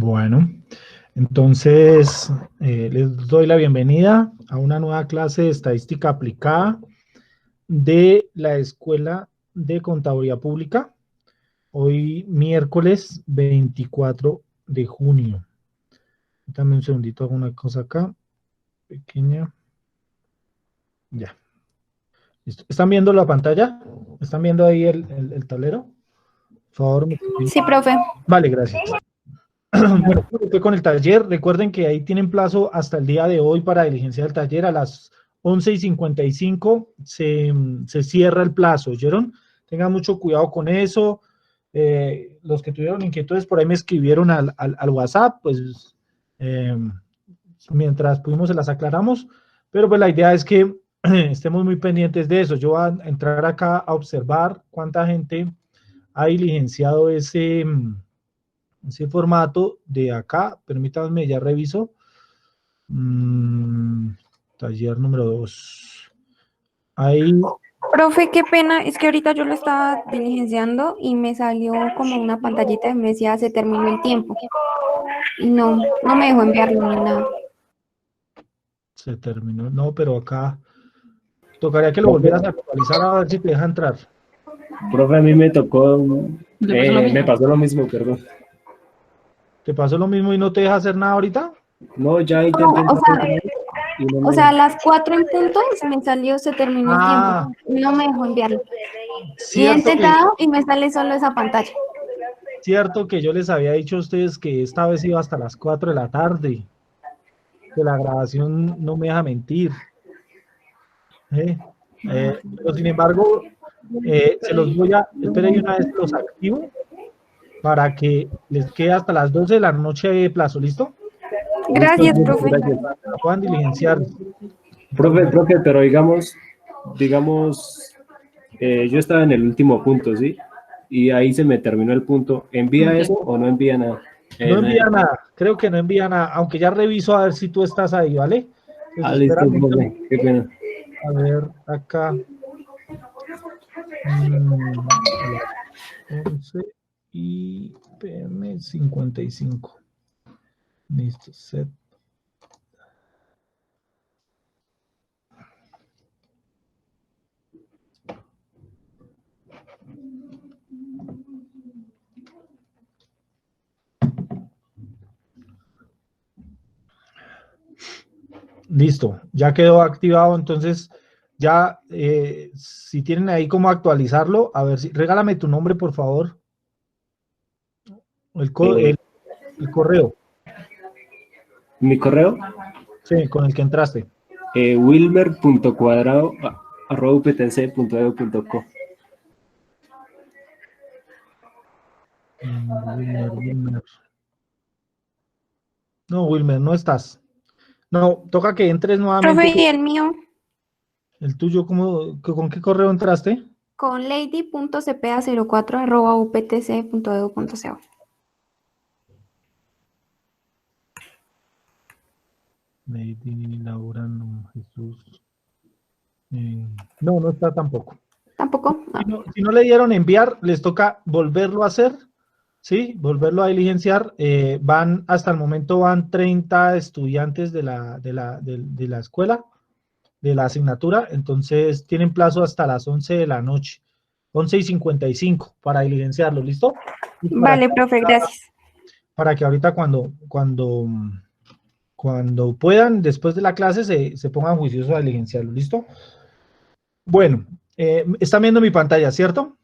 Bueno, entonces les doy la bienvenida a una nueva clase de estadística aplicada de la Escuela de Contaduría Pública. Hoy miércoles 24 de junio. Dame un segundito, hago una cosa acá, pequeña. Ya. ¿Listo? ¿Están viendo la pantalla? ¿Están viendo ahí el tablero? Por favor. Sí, profe. Vale, gracias. Bueno, estoy con el taller. Recuerden que ahí tienen plazo hasta el día de hoy para diligenciar el taller. A las 11:55 se cierra el plazo, ¿oyeron? Tengan mucho cuidado con eso. Los que tuvieron inquietudes por ahí me escribieron al WhatsApp, pues mientras pudimos se las aclaramos, pero pues la idea es que estemos muy pendientes de eso. Yo voy a entrar acá a observar cuánta gente ha diligenciado ese formato de acá. Permítanme, ya reviso. Taller número 2. Ahí. Profe, qué pena, es que ahorita yo lo estaba diligenciando y me salió como una pantallita que me decía se terminó el tiempo. Y no me dejó enviarlo ni nada. Se terminó. No, pero acá tocaría que lo volvieras a actualizar a ver si te deja entrar. Profe, a mí me tocó, me pasó lo mismo, perdón. ¿Te pasó lo mismo y no te deja hacer nada ahorita? No, ya intenté. O sea, a las 4 en punto me salió se terminó el tiempo. No me dejó enviarlo. Y he intentado y me sale solo esa pantalla. Cierto que yo les había dicho a ustedes que esta vez iba hasta las 4 de la tarde. Que la grabación no me deja mentir. Pero sin embargo, se los voy a, esperen y una vez los activo para que les quede hasta las 12 de la noche de plazo, ¿listo? Gracias, profe. Gracias. Puedan diligenciar. Profe, pero digamos, yo estaba en el último punto, ¿sí? Y ahí se me terminó el punto. ¿Envía eso o no envía nada? No envía nada, creo que no envía nada, aunque ya reviso a ver si tú estás ahí, ¿vale? Entonces, listo, profe, qué pena. A ver, acá. 11 y PM 55. Listo, set. Listo, ya quedó activado, entonces ya, si tienen ahí cómo actualizarlo, a ver si, regálame tu nombre, por favor. El correo. ¿Mi correo? Sí, con el que entraste. wilmer.cuadrado@uptc.edu.co. Wilmer. No, Wilmer, no estás. No, toca que entres nuevamente. Profe, ¿y el mío? ¿El tuyo con qué correo entraste? Con lady.cepeda04@uptc.edu.co. Lady Laura, no, Jesús. No, no está tampoco. ¿Tampoco? Si no le dieron enviar, les toca volverlo a hacer, ¿sí? Volverlo a diligenciar. Hasta el momento van 30 estudiantes de la escuela, de la asignatura, entonces tienen plazo hasta las 11 de la noche, 11:55 para diligenciarlo, ¿listo? Vale, profe, gracias. Para que ahorita cuando puedan, después de la clase, se pongan juiciosos a diligenciarlo, ¿listo? Bueno, están viendo mi pantalla, ¿cierto?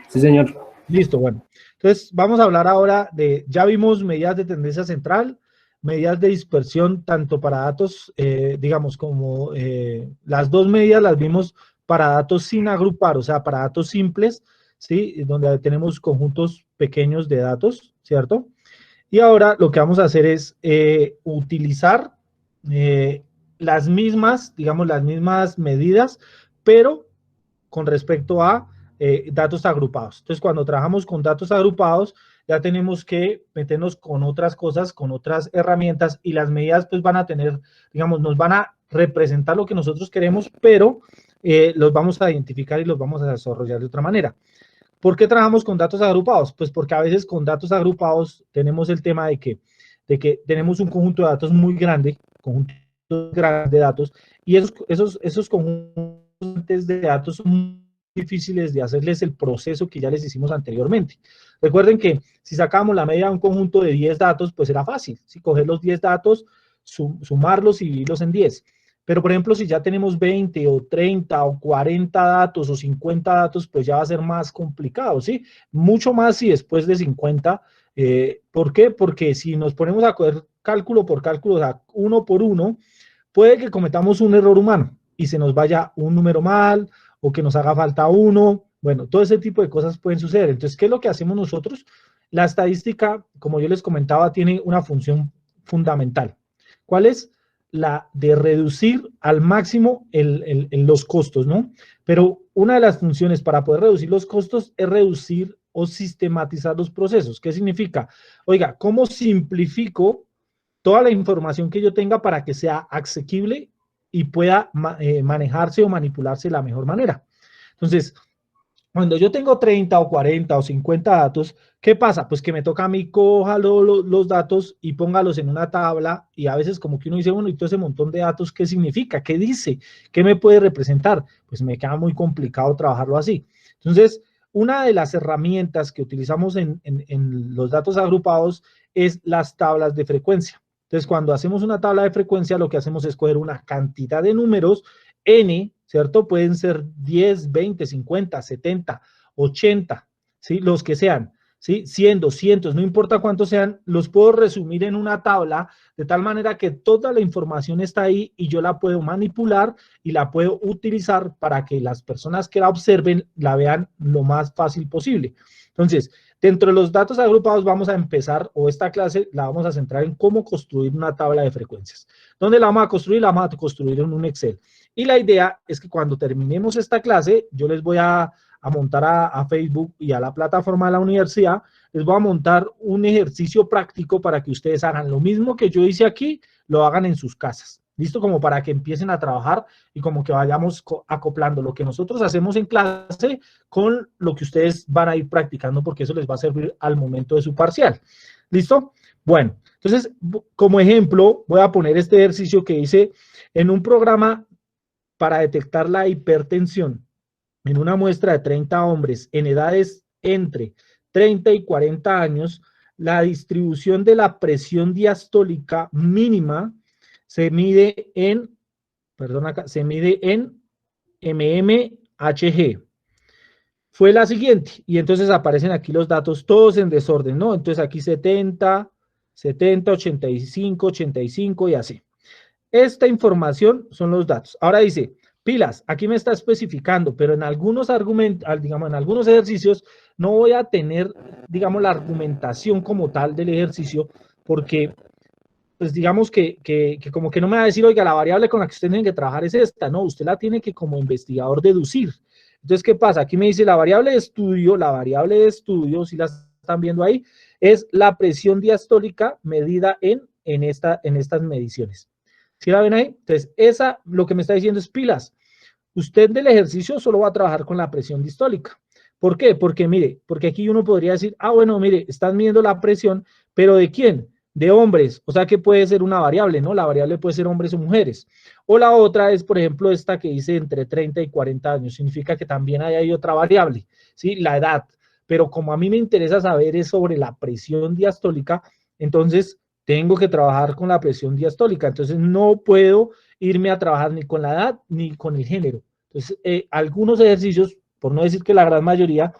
Sí, señor. Listo, bueno. Entonces, vamos a hablar ahora ya vimos medidas de tendencia central, medidas de dispersión, tanto para datos, digamos, como las dos medidas las vimos para datos sin agrupar, o sea, para datos simples, ¿sí? Donde tenemos conjuntos pequeños de datos, ¿cierto? Y ahora lo que vamos a hacer es utilizar las mismas, digamos, las mismas medidas, pero con respecto a datos agrupados. Entonces, cuando trabajamos con datos agrupados, ya tenemos que meternos con otras cosas, con otras herramientas, y las medidas pues van a tener, digamos, nos van a representar lo que nosotros queremos, pero los vamos a identificar y los vamos a desarrollar de otra manera. ¿Por qué trabajamos con datos agrupados? Pues porque a veces con datos agrupados tenemos el tema de que tenemos un conjunto de datos muy grande, de datos, y esos conjuntos de datos son muy difíciles de hacerles el proceso que ya les hicimos anteriormente. Recuerden que si sacamos la media de un conjunto de 10 datos, pues era fácil, ¿sí? Coger los 10 datos, sumarlos y dividirlos en 10. Pero, por ejemplo, si ya tenemos 20 o 30 o 40 datos o 50 datos, pues ya va a ser más complicado, ¿sí? Mucho más si después de 50. ¿Por qué? Porque si nos ponemos a coger cálculo por cálculo, o sea, uno por uno, puede que cometamos un error humano y se nos vaya un número mal o que nos haga falta uno. Bueno, todo ese tipo de cosas pueden suceder. Entonces, ¿qué es lo que hacemos nosotros? La estadística, como yo les comentaba, tiene una función fundamental. ¿Cuál es? La de reducir al máximo los costos, ¿no? Pero una de las funciones para poder reducir los costos es reducir o sistematizar los procesos. ¿Qué significa? Oiga, ¿cómo simplifico toda la información que yo tenga para que sea asequible y pueda manejarse o manipularse de la mejor manera? Entonces, cuando yo tengo 30 o 40 o 50 datos, ¿qué pasa? Pues que me toca a mí coja los datos y póngalos en una tabla y a veces como que uno dice, bueno, y todo ese montón de datos, ¿qué significa? ¿Qué dice? ¿Qué me puede representar? Pues me queda muy complicado trabajarlo así. Entonces, una de las herramientas que utilizamos en los datos agrupados es las tablas de frecuencia. Entonces, cuando hacemos una tabla de frecuencia, lo que hacemos es coger una cantidad de números, N, ¿cierto? Pueden ser 10, 20, 50, 70, 80, ¿sí? Los que sean, ¿sí? 100, 200, no importa cuántos sean, los puedo resumir en una tabla de tal manera que toda la información está ahí y yo la puedo manipular y la puedo utilizar para que las personas que la observen la vean lo más fácil posible. Entonces, dentro de los datos agrupados vamos a empezar, o esta clase la vamos a centrar en cómo construir una tabla de frecuencias. ¿Dónde la vamos a construir? La vamos a construir en un Excel. Y la idea es que cuando terminemos esta clase, yo les voy a montar a Facebook y a la plataforma de la universidad, les voy a montar un ejercicio práctico para que ustedes hagan lo mismo que yo hice aquí, lo hagan en sus casas. ¿Listo? Como para que empiecen a trabajar y como que vayamos acoplando lo que nosotros hacemos en clase con lo que ustedes van a ir practicando, porque eso les va a servir al momento de su parcial. ¿Listo? Bueno, entonces, como ejemplo, voy a poner este ejercicio que hice en un programa para detectar la hipertensión en una muestra de 30 hombres en edades entre 30 y 40 años. La distribución de la presión diastólica mínima se mide en, se mide en mmHg. Fue la siguiente, y entonces aparecen aquí los datos todos en desorden, ¿no? Entonces aquí 70, 70, 85, 85 y así. Esta información son los datos. Ahora dice, pilas, aquí me está especificando, pero en algunos argumentos, digamos, en algunos ejercicios no voy a tener, digamos, la argumentación como tal del ejercicio, porque pues digamos que como que no me va a decir, oiga, la variable con la que usted tiene que trabajar es esta. No, usted la tiene que como investigador deducir. Entonces, ¿qué pasa? Aquí me dice la variable de estudio, si la están viendo ahí, es la presión diastólica medida en estas mediciones. ¿Sí la ven ahí? Entonces, lo que me está diciendo es pilas. Usted del ejercicio solo va a trabajar con la presión diastólica. ¿Por qué? Porque mire, porque aquí uno podría decir, bueno, mire, están midiendo la presión, pero ¿de quién? De hombres, o sea que puede ser una variable, ¿no? La variable puede ser hombres o mujeres. O la otra es, por ejemplo, esta que dice entre 30 y 40 años, significa que también hay otra variable, ¿sí? La edad. Pero como a mí me interesa saber es sobre la presión diastólica, entonces tengo que trabajar con la presión diastólica. Entonces no puedo irme a trabajar ni con la edad ni con el género. Entonces, algunos ejercicios, por no decir que la gran mayoría,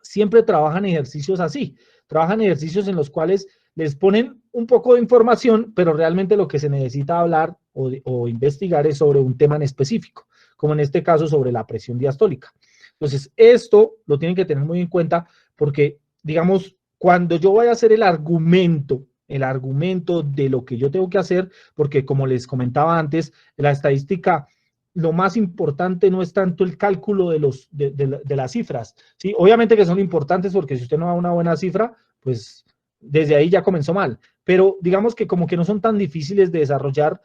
siempre trabajan ejercicios así. Trabajan ejercicios en los cuales les ponen un poco de información, pero realmente lo que se necesita hablar o investigar es sobre un tema en específico, como en este caso sobre la presión diastólica. Entonces, esto lo tienen que tener muy en cuenta porque, digamos, cuando yo voy a hacer el argumento de lo que yo tengo que hacer, porque como les comentaba antes, la estadística, lo más importante no es tanto el cálculo de las cifras, ¿sí? Obviamente que son importantes porque si usted no da una buena cifra, pues desde ahí ya comenzó mal, pero digamos que como que no son tan difíciles de desarrollar.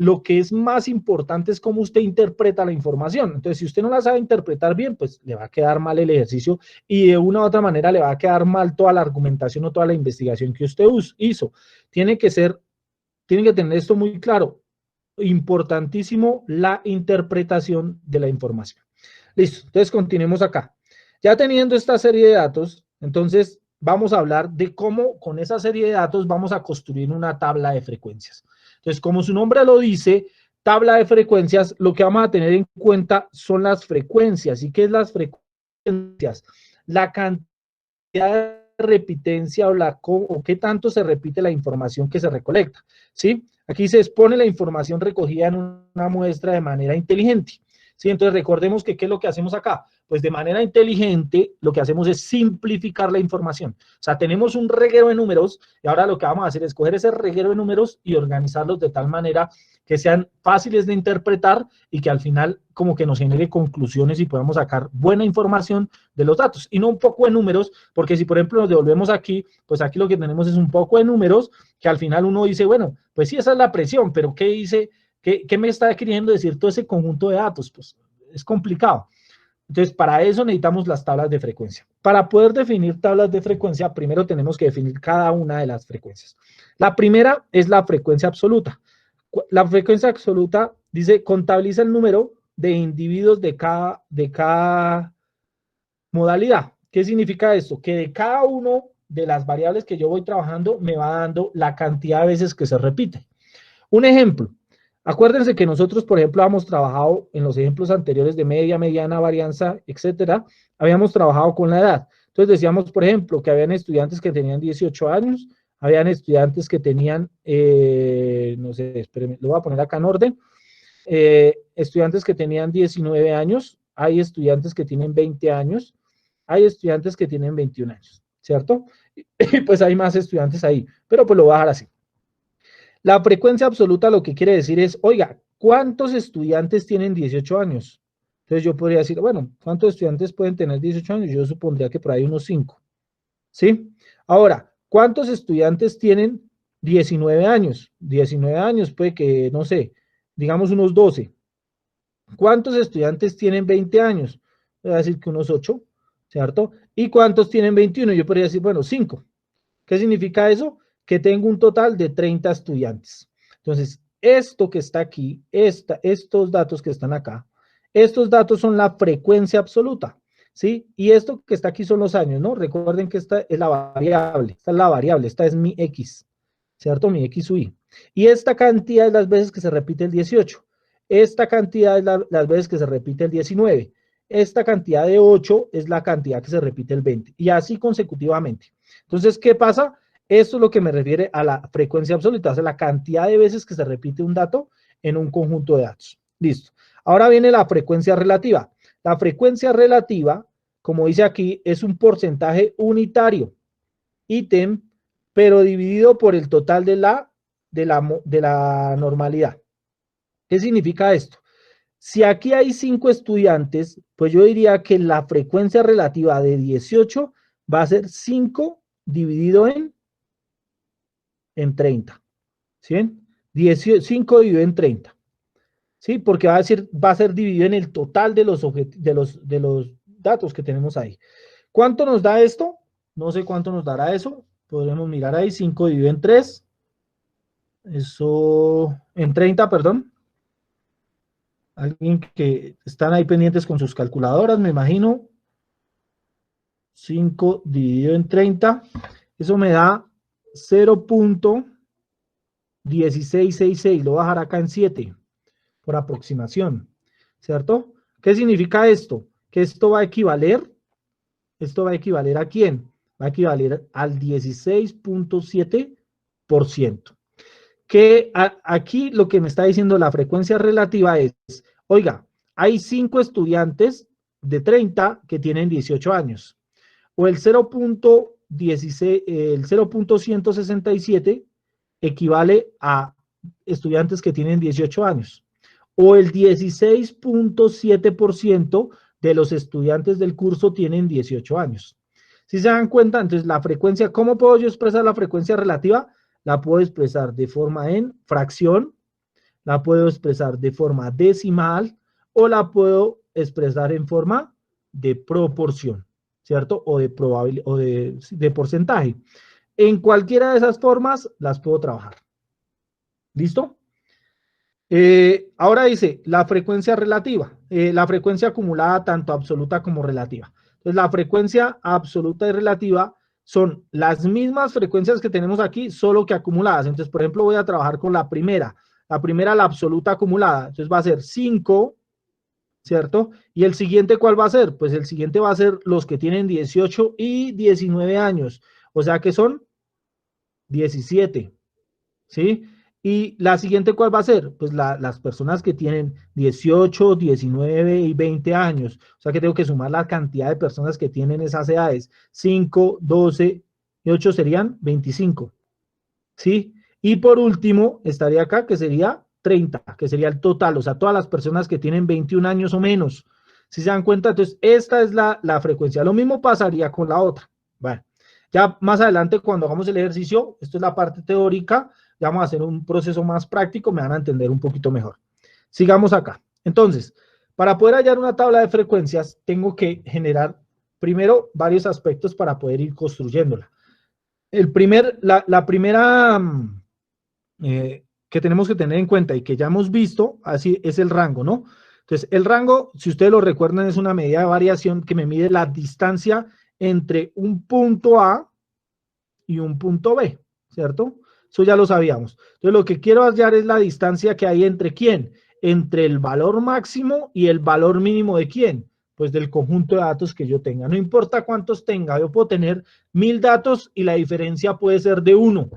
lo que es más importante es cómo usted interpreta la información. Entonces, si usted no la sabe interpretar bien, pues le va a quedar mal el ejercicio y de una u otra manera le va a quedar mal toda la argumentación o toda la investigación que usted hizo. Tiene que tener esto muy claro. Importantísimo la interpretación de la información. Listo, entonces continuemos acá. Ya teniendo esta serie de datos, entonces vamos a hablar de cómo con esa serie de datos vamos a construir una tabla de frecuencias. Entonces, como su nombre lo dice, tabla de frecuencias, lo que vamos a tener en cuenta son las frecuencias. ¿Y qué es las frecuencias? La cantidad de repitencia o qué tanto se repite la información que se recolecta, ¿sí? Aquí se expone la información recogida en una muestra de manera inteligente, ¿sí? Entonces recordemos que ¿qué es lo que hacemos acá? Pues de manera inteligente lo que hacemos es simplificar la información. O sea, tenemos un reguero de números y ahora lo que vamos a hacer es coger ese reguero de números y organizarlos de tal manera que sean fáciles de interpretar y que al final como que nos genere conclusiones y podamos sacar buena información de los datos y no un poco de números, porque si por ejemplo nos devolvemos aquí, pues aquí lo que tenemos es un poco de números que al final uno dice, bueno, pues sí, esa es la presión, pero ¿qué dice? ¿Qué me está queriendo decir todo ese conjunto de datos? Pues es complicado. Entonces, para eso necesitamos las tablas de frecuencia. Para poder definir tablas de frecuencia, primero tenemos que definir cada una de las frecuencias. La primera es la frecuencia absoluta. La frecuencia absoluta dice, contabiliza el número de individuos de cada modalidad. ¿Qué significa esto? Que de cada uno de las variables que yo voy trabajando me va dando la cantidad de veces que se repite. Un ejemplo, acuérdense que nosotros, por ejemplo, habíamos trabajado en los ejemplos anteriores de media, mediana, varianza, etcétera, habíamos trabajado con la edad. Entonces decíamos, por ejemplo, que habían estudiantes que tenían 18 años, habían estudiantes que tenían, no sé, espérenme, lo voy a poner acá en orden, estudiantes que tenían 19 años, hay estudiantes que tienen 20 años, hay estudiantes que tienen 21 años, ¿cierto? Y pues hay más estudiantes ahí, pero pues lo voy a dejar así. La frecuencia absoluta lo que quiere decir es, oiga, ¿cuántos estudiantes tienen 18 años? Entonces yo podría decir, bueno, ¿cuántos estudiantes pueden tener 18 años? Yo supondría que por ahí unos 5, ¿sí? Ahora, ¿cuántos estudiantes tienen 19 años? 19 años puede que, no sé, digamos unos 12. ¿Cuántos estudiantes tienen 20 años? Voy a decir que unos 8, ¿cierto? ¿Y cuántos tienen 21? Yo podría decir, bueno, 5. ¿Qué significa eso? Que tengo un total de 30 estudiantes. Entonces, esto que está aquí, estos datos que están acá, estos datos son la frecuencia absoluta, ¿sí? Y esto que está aquí son los años, ¿no? Recuerden que esta es la variable, esta es mi X, ¿cierto? Mi X u Y. Y esta cantidad es las veces que se repite el 18. Esta cantidad es las veces que se repite el 19. Esta cantidad de 8 es la cantidad que se repite el 20. Y así consecutivamente. Entonces, ¿qué pasa? Esto es lo que me refiere a la frecuencia absoluta, o sea, la cantidad de veces que se repite un dato en un conjunto de datos. Listo. Ahora viene la frecuencia relativa. La frecuencia relativa, como dice aquí, es un porcentaje unitario, ítem, pero dividido por el total de la normalidad. ¿Qué significa esto? Si aquí hay 5 estudiantes, pues yo diría que la frecuencia relativa de 18 va a ser 5 dividido en 30. ¿Sí? 5 dividido en 30. ¿Sí? Porque va a ser dividido en el total de los datos que tenemos ahí. ¿Cuánto nos da esto? No sé cuánto nos dará eso. Podremos mirar ahí, 5 dividido en 3. Eso, en 30, perdón. Alguien que están ahí pendientes con sus calculadoras, me imagino. 5 dividido en 30. Eso me da 0.1666. Lo voy a dejar acá en 7, por aproximación. ¿Cierto? ¿Qué significa esto? Que esto va a equivaler ¿a quién? Va a equivaler al 16.7%. Que aquí lo que me está diciendo la frecuencia relativa es, oiga, hay 5 estudiantes de 30 que tienen 18 años. O el 0.167 equivale a estudiantes que tienen 18 años. O el 16.7% de los estudiantes del curso tienen 18 años. Si se dan cuenta, entonces la frecuencia, ¿cómo puedo yo expresar la frecuencia relativa? La puedo expresar de forma en fracción, la puedo expresar de forma decimal o la puedo expresar en forma de proporción, ¿cierto? O de probabilidad, o de porcentaje. En cualquiera de esas formas las puedo trabajar. ¿Listo? Ahora dice la frecuencia relativa, la frecuencia acumulada tanto absoluta como relativa. Entonces, la frecuencia absoluta y relativa son las mismas frecuencias que tenemos aquí, solo que acumuladas. Entonces, por ejemplo, voy a trabajar con la primera, la absoluta acumulada. Entonces, va a ser 5, ¿cierto? Y el siguiente, ¿cuál va a ser? Pues el siguiente va a ser los que tienen 18 y 19 años. O sea que son 17, ¿sí? Y la siguiente, ¿cuál va a ser? Pues las personas que tienen 18, 19 y 20 años. O sea que tengo que sumar la cantidad de personas que tienen esas edades. 5, 12 y 8 serían 25, ¿sí? Y por último, estaría acá, que sería 30, que sería el total. O sea, todas las personas que tienen 21 años o menos. Si se dan cuenta, entonces esta es la frecuencia. Lo mismo pasaría con la otra. Bueno, ya más adelante cuando hagamos el ejercicio, esto es la parte teórica, ya vamos a hacer un proceso más práctico, me van a entender un poquito mejor. Sigamos acá. Entonces, para poder hallar una tabla de frecuencias, tengo que generar primero varios aspectos para poder ir construyéndola. La primera que tenemos que tener en cuenta y que ya hemos visto, así es el rango, ¿no? Entonces, el rango, si ustedes lo recuerdan, es una medida de variación que me mide la distancia entre un punto A y un punto B, ¿cierto? Eso ya lo sabíamos. Entonces, lo que quiero hallar es la distancia que hay entre quién, entre el valor máximo y el valor mínimo de quién, pues del conjunto de datos que yo tenga. No importa cuántos tenga, yo puedo tener 1000 datos y la diferencia puede ser de 1,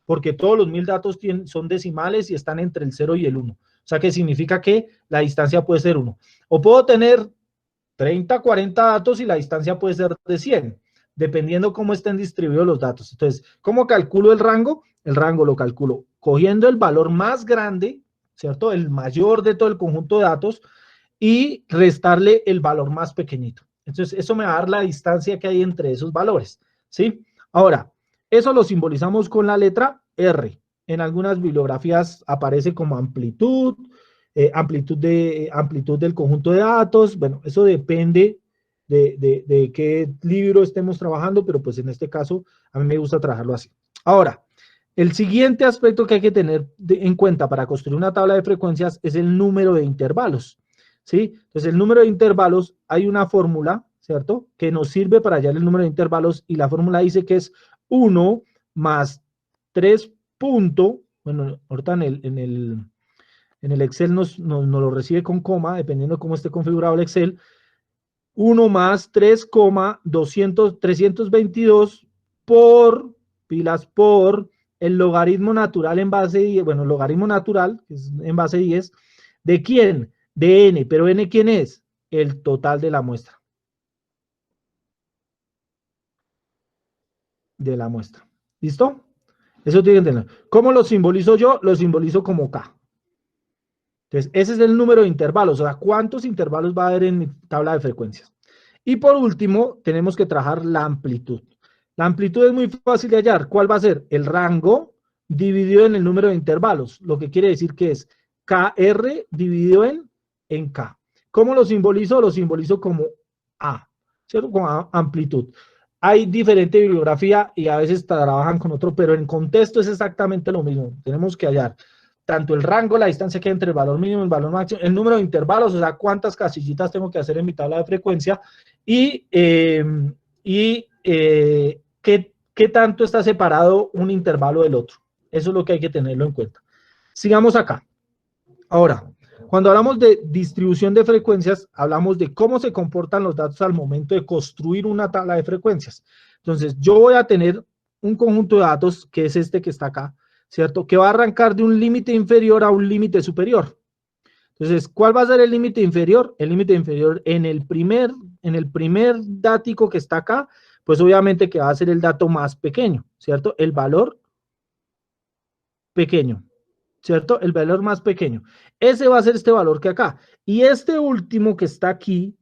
porque todos los 1000 datos son decimales y están entre el 0 y el 1. O sea que significa que la distancia puede ser 1. O puedo tener 30, 40 datos y la distancia puede ser de 100, dependiendo cómo estén distribuidos los datos. Entonces, ¿cómo calculo el rango? El rango lo calculo cogiendo el valor más grande, ¿cierto? El mayor de todo el conjunto de datos y restarle el valor más pequeñito. Entonces, eso me va a dar la distancia que hay entre esos valores, ¿sí? Ahora, eso lo simbolizamos con la letra R. En algunas bibliografías aparece como amplitud, amplitud del conjunto de datos. Bueno, eso depende de qué libro estemos trabajando, pero pues en este caso a mí me gusta trabajarlo así. Ahora, el siguiente aspecto que hay que tener en cuenta para construir una tabla de frecuencias es el número de intervalos, ¿sí? Entonces, el número de intervalos, hay una fórmula, ¿cierto?, que nos sirve para hallar el número de intervalos y la fórmula dice que es 1 más 3 punto, bueno, ahorita en el Excel nos lo recibe con coma, dependiendo de cómo esté configurado el Excel, 1 más 322 por, pilas por, el logaritmo natural en base 10, bueno, logaritmo natural, que es en base 10, ¿de quién? De n, pero n, ¿quién es? El total de la muestra. De la muestra. ¿Listo? Eso tiene que entender. ¿Cómo lo simbolizo yo? Lo simbolizo como K. Entonces, ese es el número de intervalos, o sea, ¿cuántos intervalos va a haber en mi tabla de frecuencias? Y por último, tenemos que trabajar la amplitud. La amplitud es muy fácil de hallar. ¿Cuál va a ser? El rango dividido en el número de intervalos, lo que quiere decir que es KR dividido en K. ¿Cómo lo simbolizo? Lo simbolizo como A, ¿cierto? Con amplitud. Hay diferente bibliografía y a veces trabajan con otro, pero en contexto es exactamente lo mismo. Tenemos que hallar tanto el rango, la distancia que hay entre el valor mínimo y el valor máximo, el número de intervalos, o sea, cuántas casillitas tengo que hacer en mi tabla de frecuencia y qué tanto está separado un intervalo del otro. Eso es lo que hay que tenerlo en cuenta. Sigamos acá. Ahora, cuando hablamos de distribución de frecuencias, hablamos de cómo se comportan los datos al momento de construir una tabla de frecuencias. Entonces, yo voy a tener un conjunto de datos, que es este que está acá, ¿cierto? Que va a arrancar de un límite inferior a un límite superior. Entonces, ¿cuál va a ser el límite inferior? El límite inferior en el primer dático que está acá, pues obviamente que va a ser el dato más pequeño, ¿cierto? El valor pequeño, ¿cierto? El valor más pequeño. Ese va a ser este valor que acá. Y este último que está aquí,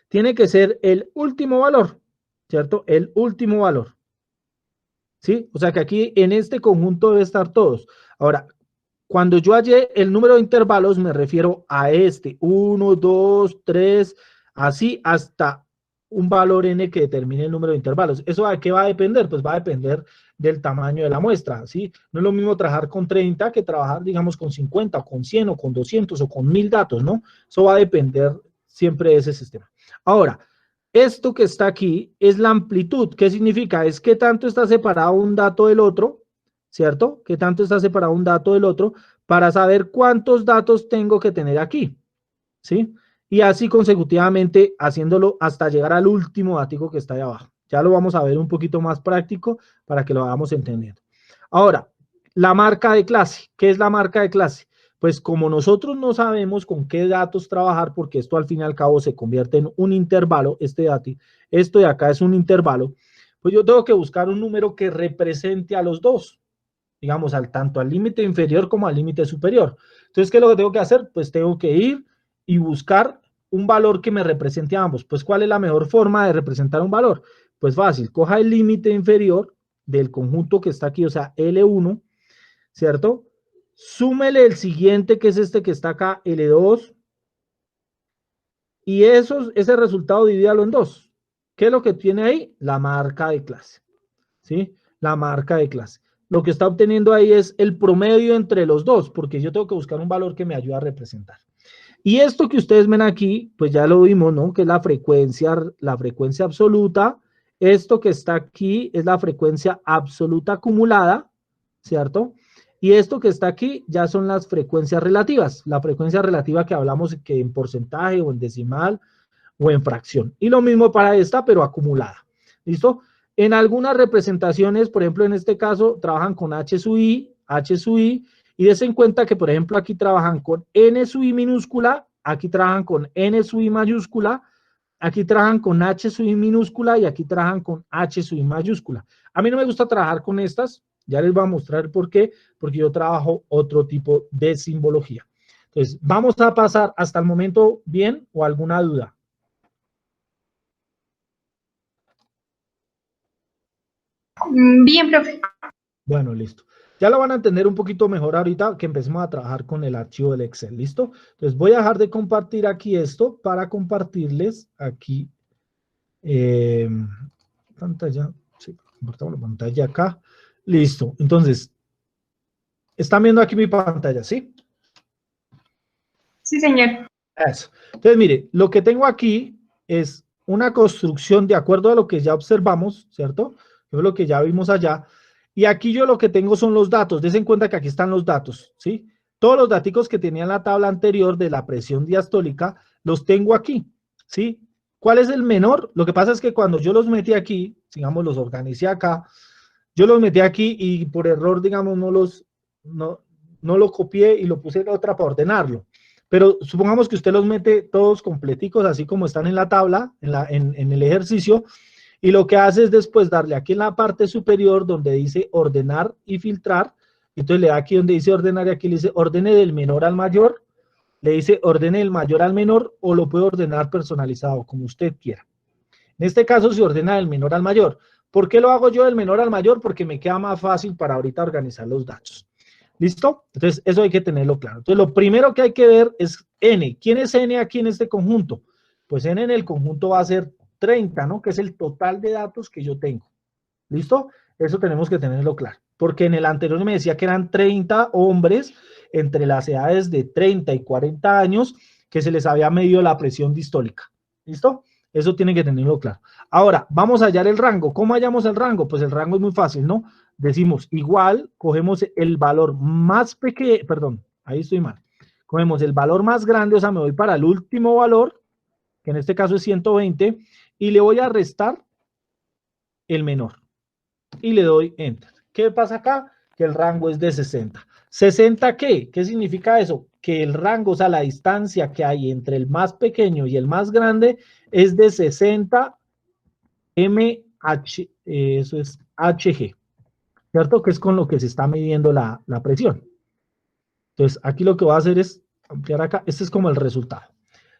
tiene que ser el último valor, ¿cierto? El último valor. ¿Sí? O sea que aquí en este conjunto debe estar todos. Ahora, cuando yo hallé el número de intervalos, me refiero a este, 1, 2, 3, así hasta un valor n que determine el número de intervalos. ¿Eso a qué va a depender? Pues va a depender del tamaño de la muestra, ¿sí? No es lo mismo trabajar con 30 que trabajar, digamos, con 50, o con 100, o con 200, o con 1000 datos, ¿no? Eso va a depender siempre de ese sistema. Ahora, esto que está aquí es la amplitud. ¿Qué significa? Es qué tanto está separado un dato del otro, ¿cierto? ¿Qué tanto está separado un dato del otro para saber cuántos datos tengo que tener aquí? ¿Sí? Y así consecutivamente haciéndolo hasta llegar al último dato que está ahí abajo. Ya lo vamos a ver un poquito más práctico para que lo vayamos entendiendo. Ahora, la marca de clase. ¿Qué es la marca de clase? Pues como nosotros no sabemos con qué datos trabajar, porque esto al fin y al cabo se convierte en un intervalo, esto de acá es un intervalo, pues yo tengo que buscar un número que represente a los dos, digamos, tanto al límite inferior como al límite superior. Entonces, ¿qué es lo que tengo que hacer? Pues tengo que ir y buscar un valor que me represente a ambos. Pues, ¿cuál es la mejor forma de representar un valor? Pues fácil, coja el límite inferior del conjunto que está aquí, o sea, L1, ¿cierto? Súmele el siguiente, que es este que está acá, L2, y ese resultado divídalo en dos. ¿Qué es lo que tiene ahí? La marca de clase, ¿sí? La marca de clase. Lo que está obteniendo ahí es el promedio entre los dos, porque yo tengo que buscar un valor que me ayude a representar. Y esto que ustedes ven aquí, pues ya lo vimos, ¿no? Que es la frecuencia absoluta. Esto que está aquí es la frecuencia absoluta acumulada, ¿cierto? Y esto que está aquí ya son las frecuencias relativas. La frecuencia relativa que hablamos que en porcentaje o en decimal o en fracción. Y lo mismo para esta, pero acumulada. ¿Listo? En algunas representaciones, por ejemplo, en este caso, trabajan con H sub I, y des en cuenta que, por ejemplo, aquí trabajan con N sub I minúscula, aquí trabajan con N sub I mayúscula, aquí trabajan con H sub I minúscula y aquí trabajan con H sub I mayúscula. A mí no me gusta trabajar con estas, ya les voy a mostrar por qué, porque yo trabajo otro tipo de simbología. Entonces, vamos a pasar hasta el momento bien o alguna duda. Bien, profe. Bueno, listo. Ya lo van a entender un poquito mejor ahorita que empecemos a trabajar con el archivo del Excel, ¿listo? Entonces voy a dejar de compartir aquí esto para compartirles aquí pantalla, sí, compartamos la pantalla acá. Listo, entonces, ¿están viendo aquí mi pantalla, sí? Sí, señor. Eso. Entonces, mire, lo que tengo aquí es una construcción de acuerdo a lo que ya observamos, ¿cierto? Es lo que ya vimos allá. Y aquí yo lo que tengo son los datos. Des en cuenta que aquí están los datos, ¿sí? Todos los datos que tenía en la tabla anterior de la presión diastólica, los tengo aquí, ¿sí? ¿Cuál es el menor? Lo que pasa es que cuando yo los metí aquí, digamos, los organicé acá, yo los metí aquí y por error, digamos, no lo copié y lo puse en otra para ordenarlo. Pero supongamos que usted los mete todos completicos, así como están en la tabla, en el ejercicio, y lo que hace es después darle aquí en la parte superior donde dice ordenar y filtrar, entonces le da aquí donde dice ordenar y aquí le dice ordene del menor al mayor, le dice ordene del mayor al menor o lo puede ordenar personalizado, como usted quiera. En este caso se ordena del menor al mayor. ¿Por qué lo hago yo del menor al mayor? Porque me queda más fácil para ahorita organizar los datos. ¿Listo? Entonces, eso hay que tenerlo claro. Entonces, lo primero que hay que ver es N. ¿Quién es N aquí en este conjunto? Pues N en el conjunto va a ser 30, ¿no? Que es el total de datos que yo tengo. ¿Listo? Eso tenemos que tenerlo claro. Porque en el anterior me decía que eran 30 hombres entre las edades de 30 y 40 años que se les había medido la presión distólica. ¿Listo? Eso tienen que tenerlo claro. Ahora, vamos a hallar el rango. ¿Cómo hallamos el rango? Pues el rango es muy fácil, ¿no? Decimos igual, cogemos el valor más pequeño, perdón, ahí estoy mal. Cogemos el valor más grande, o sea, me voy para el último valor, que en este caso es 120, y le voy a restar el menor. Y le doy Enter. ¿Qué pasa acá? Que el rango es de 60. ¿60 qué? ¿Qué significa eso? Que el rango, o sea, la distancia que hay entre el más pequeño y el más grande es de 60 mH, eso es Hg, ¿cierto? Que es con lo que se está midiendo la presión. Entonces, aquí lo que voy a hacer es ampliar acá. Este es como el resultado.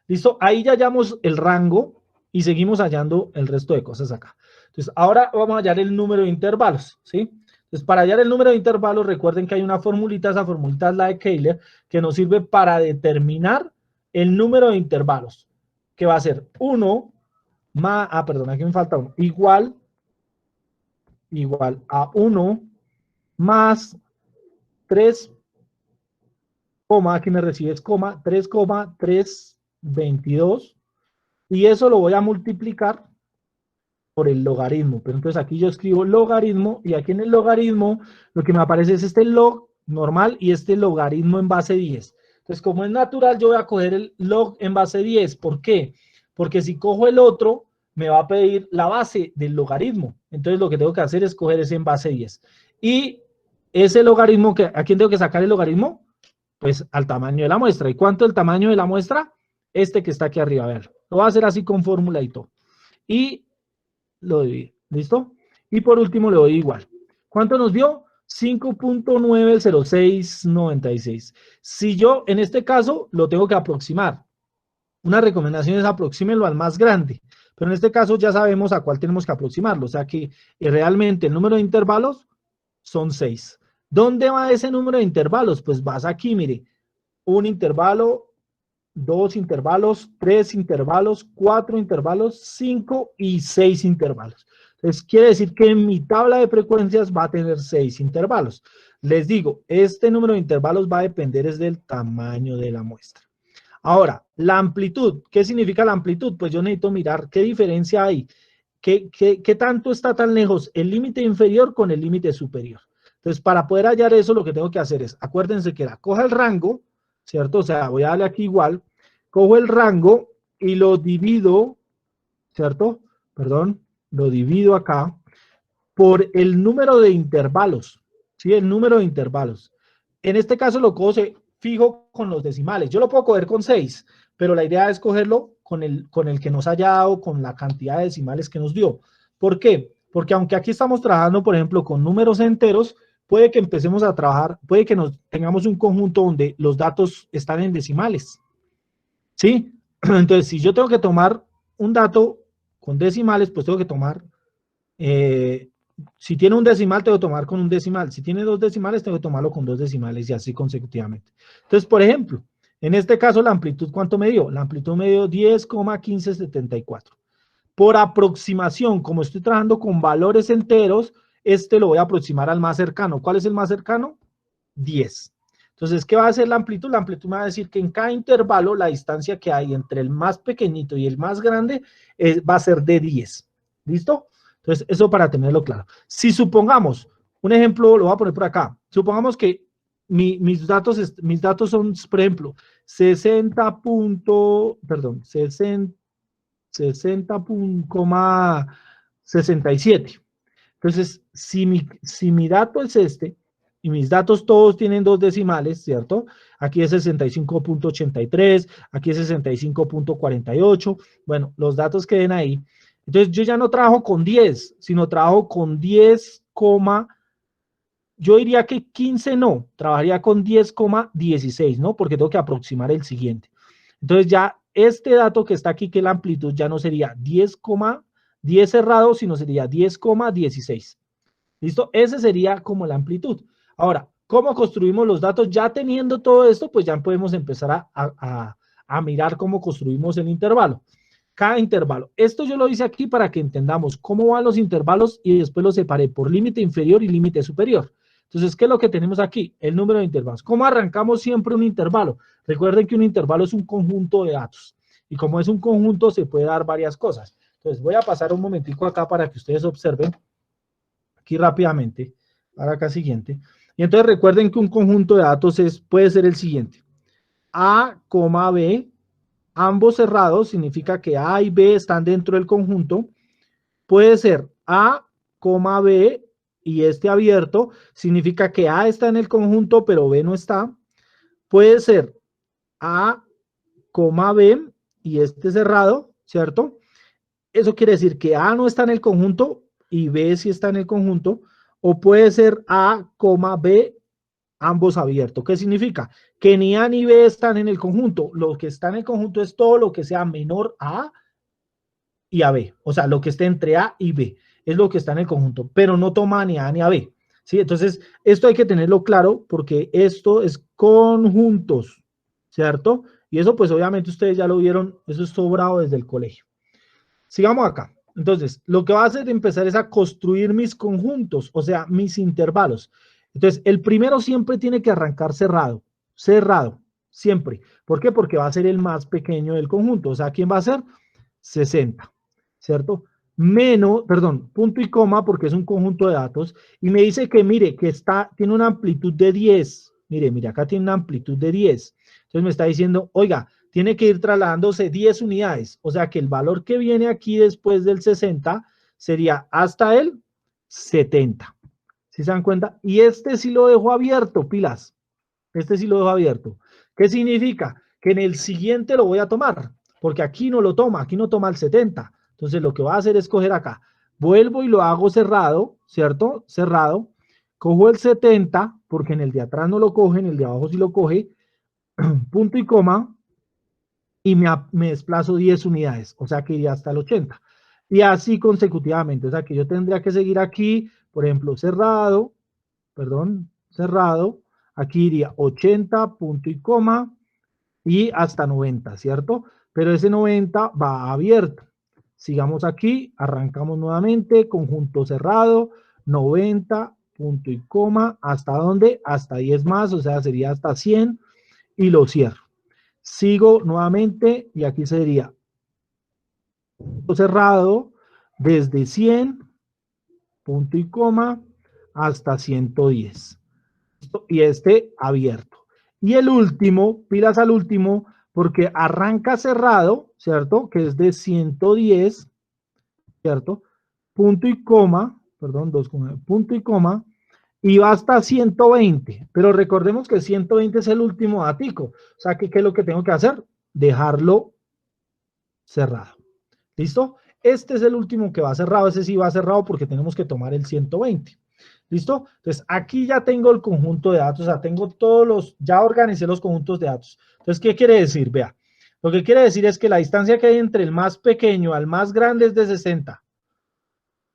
¿Listo? Ahí ya hallamos el rango y seguimos hallando el resto de cosas acá. Entonces, ahora vamos a hallar el número de intervalos, ¿sí? Entonces, para hallar el número de intervalos, recuerden que hay una formulita, esa formulita es la de Euler, que nos sirve para determinar el número de intervalos, que va a ser 1 más, perdón, aquí me falta 1, igual a 1 más 3, aquí me recibes, 3,322, y eso lo voy a multiplicar por el logaritmo. Pero entonces aquí yo escribo logaritmo, y aquí en el logaritmo lo que me aparece es este log normal y este logaritmo en base 10. Entonces, como es natural, yo voy a coger el log en base 10. ¿Por qué? Porque si cojo el otro, me va a pedir la base del logaritmo. Entonces, lo que tengo que hacer es coger ese en base 10. Y ese logaritmo, ¿a quién tengo que sacar el logaritmo? Pues al tamaño de la muestra. ¿Y cuánto es el tamaño de la muestra? Este que está aquí arriba, a ver. Lo voy a hacer así con fórmula y todo. Y lo divido, ¿listo? Y por último le doy igual. ¿Cuánto nos dio? 5.90696. Si yo, en este caso, lo tengo que aproximar. Una recomendación es aproxímenlo al más grande. Pero en este caso ya sabemos a cuál tenemos que aproximarlo. O sea que realmente el número de intervalos son 6. ¿Dónde va ese número de intervalos? Pues vas aquí, mire. Un intervalo, 2 intervalos, 3 intervalos, 4 intervalos, 5 y 6 intervalos. Entonces, quiere decir que en mi tabla de frecuencias va a tener 6 intervalos. Les digo, este número de intervalos va a depender es del tamaño de la muestra. Ahora, la amplitud. ¿Qué significa la amplitud? Pues yo necesito mirar qué diferencia hay. ¿Qué tanto está tan lejos el límite inferior con el límite superior? Entonces, para poder hallar eso, lo que tengo que hacer es, acuérdense que coja el rango, ¿cierto? O sea, voy a darle aquí igual, cojo el rango y lo divido, ¿cierto? Perdón, lo divido acá por el número de intervalos, ¿sí? El número de intervalos. En este caso lo cojo fijo con los decimales. Yo lo puedo coger con 6, pero la idea es cogerlo con el que nos haya dado, con la cantidad de decimales que nos dio. ¿Por qué? Porque aunque aquí estamos trabajando, por ejemplo, con números enteros, puede que empecemos a trabajar, puede que tengamos un conjunto donde los datos están en decimales. ¿Sí? Entonces, si yo tengo que tomar un dato con decimales, pues tengo que tomar, si tiene un decimal, tengo que tomar con un decimal. Si tiene 2 decimales, tengo que tomarlo con 2 decimales y así consecutivamente. Entonces, por ejemplo, en este caso, la amplitud, ¿cuánto me dio? La amplitud me dio 10,1574. Por aproximación, como estoy trabajando con valores enteros, lo voy a aproximar al más cercano. ¿Cuál es el más cercano? 10. Entonces, ¿qué va a hacer la amplitud? La amplitud me va a decir que en cada intervalo la distancia que hay entre el más pequeñito y el más grande va a ser de 10. ¿Listo? Entonces, eso para tenerlo claro. Si supongamos, un ejemplo lo voy a poner por acá. Supongamos que mis datos son, por ejemplo, 60,67. Entonces, si mi dato es este, y mis datos todos tienen 2 decimales, ¿cierto? Aquí es 65.83, aquí es 65.48. Bueno, los datos queden ahí. Entonces, yo ya no trabajo con 10, sino trabajo con 10, yo diría que 15 no, trabajaría con 10,16, ¿no? Porque tengo que aproximar el siguiente. Entonces, ya este dato que está aquí, que la amplitud ya no sería 10 cerrado, sino sería 10,16. ¿Listo? Ese sería como la amplitud. Ahora, ¿cómo construimos los datos? Ya teniendo todo esto, pues ya podemos empezar a mirar cómo construimos el intervalo. Cada intervalo. Esto yo lo hice aquí para que entendamos cómo van los intervalos y después los separé por límite inferior y límite superior. Entonces, ¿qué es lo que tenemos aquí? El número de intervalos. ¿Cómo arrancamos siempre un intervalo? Recuerden que un intervalo es un conjunto de datos. Y como es un conjunto, se puede dar varias cosas. Entonces, voy a pasar un momentico acá para que ustedes observen. Aquí rápidamente, para acá siguiente. Y entonces recuerden que un conjunto de datos puede ser el siguiente. A, B, ambos cerrados, significa que A y B están dentro del conjunto. Puede ser A, B y este abierto, significa que A está en el conjunto, pero B no está. Puede ser A, B y este cerrado, ¿cierto? Eso quiere decir que A no está en el conjunto y B sí está en el conjunto. O puede ser A, B, ambos abiertos. ¿Qué significa? Que ni A ni B están en el conjunto. Lo que está en el conjunto es todo lo que sea menor a A y a B. O sea, lo que esté entre A y B es lo que está en el conjunto, pero no toma ni a A ni a B. ¿sí? Entonces, esto hay que tenerlo claro porque esto es conjuntos, ¿cierto? Y eso pues obviamente ustedes ya lo vieron, eso es sobrado desde el colegio. Sigamos acá. Entonces, lo que va a hacer empezar es a construir mis conjuntos, o sea, mis intervalos. Entonces, el primero siempre tiene que arrancar cerrado, cerrado, siempre. ¿Por qué? Porque va a ser el más pequeño del conjunto. O sea, ¿quién va a ser? 60, ¿cierto? Menos, perdón, punto y coma, porque es un conjunto de datos, y me dice que, mire, que tiene una amplitud de 10. Mire, acá tiene una amplitud de 10. Entonces me está diciendo, oiga, tiene que ir trasladándose 10 unidades. O sea que el valor que viene aquí después del 60 sería hasta el 70. ¿Sí se dan cuenta? Y este sí lo dejo abierto, pilas. Este sí lo dejo abierto. ¿Qué significa? Que en el siguiente lo voy a tomar, porque aquí no lo toma, aquí no toma el 70. Entonces lo que va a hacer es coger acá. Vuelvo y lo hago cerrado, ¿cierto? Cerrado. Cojo el 70, porque en el de atrás no lo coge, en el de abajo sí lo coge. Punto y coma, y me desplazo 10 unidades, o sea que iría hasta el 80. Y así consecutivamente, o sea que yo tendría que seguir aquí, por ejemplo, cerrado, perdón, cerrado, aquí iría 80, punto y coma, y hasta 90, ¿cierto? Pero ese 90 va abierto. Sigamos aquí, arrancamos nuevamente, conjunto cerrado, 90, punto y coma, ¿hasta dónde? Hasta 10 más, o sea, sería hasta 100, y lo cierro. Sigo nuevamente y aquí sería cerrado desde 100, punto y coma, hasta 110. Y este abierto. Y el último, pilas al último, porque arranca cerrado, ¿cierto? Que es de 110, ¿cierto? Punto y coma, perdón, punto y coma, y va hasta 120. Pero recordemos que 120 es el último datico. O sea, que ¿qué es lo que tengo que hacer? Dejarlo cerrado. ¿Listo? Este es el último que va cerrado, ese sí va cerrado porque tenemos que tomar el 120. ¿Listo? Entonces, aquí ya tengo el conjunto de datos, o sea, tengo todos los, ya organicé los conjuntos de datos. Entonces, ¿qué quiere decir? Vea, lo que quiere decir es que la distancia que hay entre el más pequeño al más grande es de 60.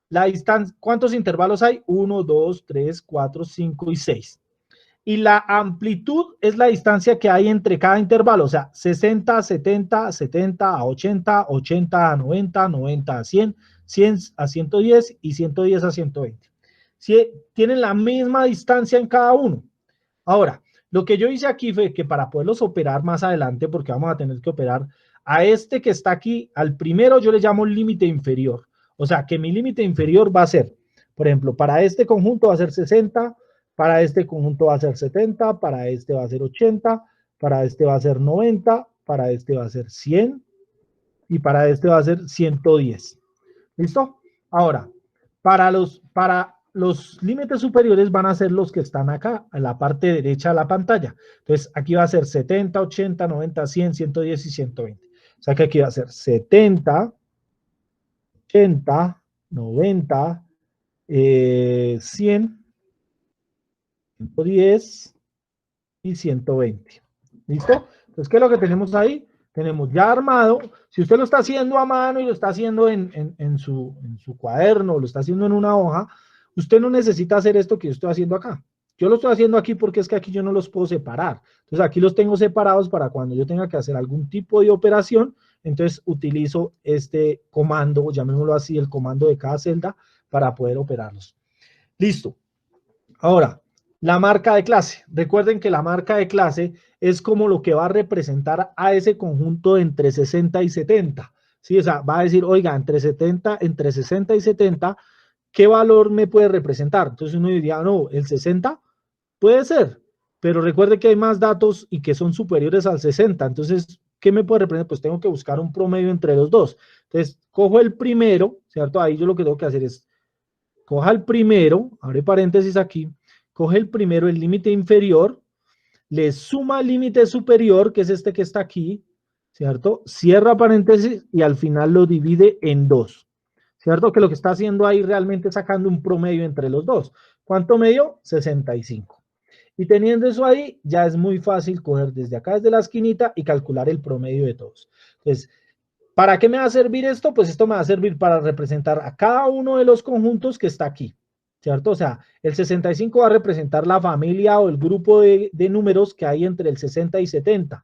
La distancia, ¿cuántos intervalos hay? 1, 2, 3, 4, 5 y 6. Y la amplitud es la distancia que hay entre cada intervalo, o sea, 60, 70, 70 a 80, 80 a 90, 90 a 100, 100 a 110 y 110 a 120. ¿Sí? Tienen la misma distancia en cada uno. Ahora, lo que yo hice aquí fue que para poderlos operar más adelante, porque vamos a tener que operar a este que está aquí, al primero yo le llamo límite inferior. O sea, que mi límite inferior va a ser, por ejemplo, para este conjunto va a ser 60, para este conjunto va a ser 70, para este va a ser 80, para este va a ser 90, para este va a ser 100 y para este va a ser 110. ¿Listo? Ahora, para los límites superiores van a ser los que están acá, en la parte derecha de la pantalla. Entonces, aquí va a ser 70, 80, 90, 100, 110 y 120. O sea que aquí va a ser 70, 80, 90, 100, 110 y 120. ¿Listo? Entonces, ¿qué es lo que tenemos ahí? Tenemos ya armado. Si usted lo está haciendo a mano y lo está haciendo en su cuaderno, lo está haciendo en una hoja, usted no necesita hacer esto que yo estoy haciendo acá. Yo lo estoy haciendo aquí porque es que aquí yo no los puedo separar. Entonces, aquí los tengo separados para cuando yo tenga que hacer algún tipo de operación, entonces utilizo este comando, llamémoslo así, el comando de cada celda para poder operarlos. Listo. Ahora, la marca de clase. Recuerden que la marca de clase es como lo que va a representar a ese conjunto entre 60 y 70. ¿Sí? O sea, va a decir, oiga, entre 60 y 70, ¿qué valor me puede representar? Entonces uno diría, no, el 60 puede ser, pero recuerde que hay más datos y que son superiores al 60. Entonces, ¿qué me puede representar? Pues tengo que buscar un promedio entre los dos. Entonces, cojo el primero, ¿cierto? Ahí yo lo que tengo que hacer es, coja el primero, abre paréntesis aquí, coge el primero, el límite inferior, le suma el límite superior, que es este que está aquí, ¿cierto? Cierra paréntesis y al final lo divide en 2, ¿cierto? Que lo que está haciendo ahí realmente es sacando un promedio entre los dos. ¿Cuánto me dio? 65. Y teniendo eso ahí, ya es muy fácil coger desde acá, desde la esquinita, y calcular el promedio de todos. Entonces, ¿para qué me va a servir esto? Pues esto me va a servir para representar a cada uno de los conjuntos que está aquí, ¿cierto? O sea, el 65 va a representar la familia o el grupo de números que hay entre el 60 y 70.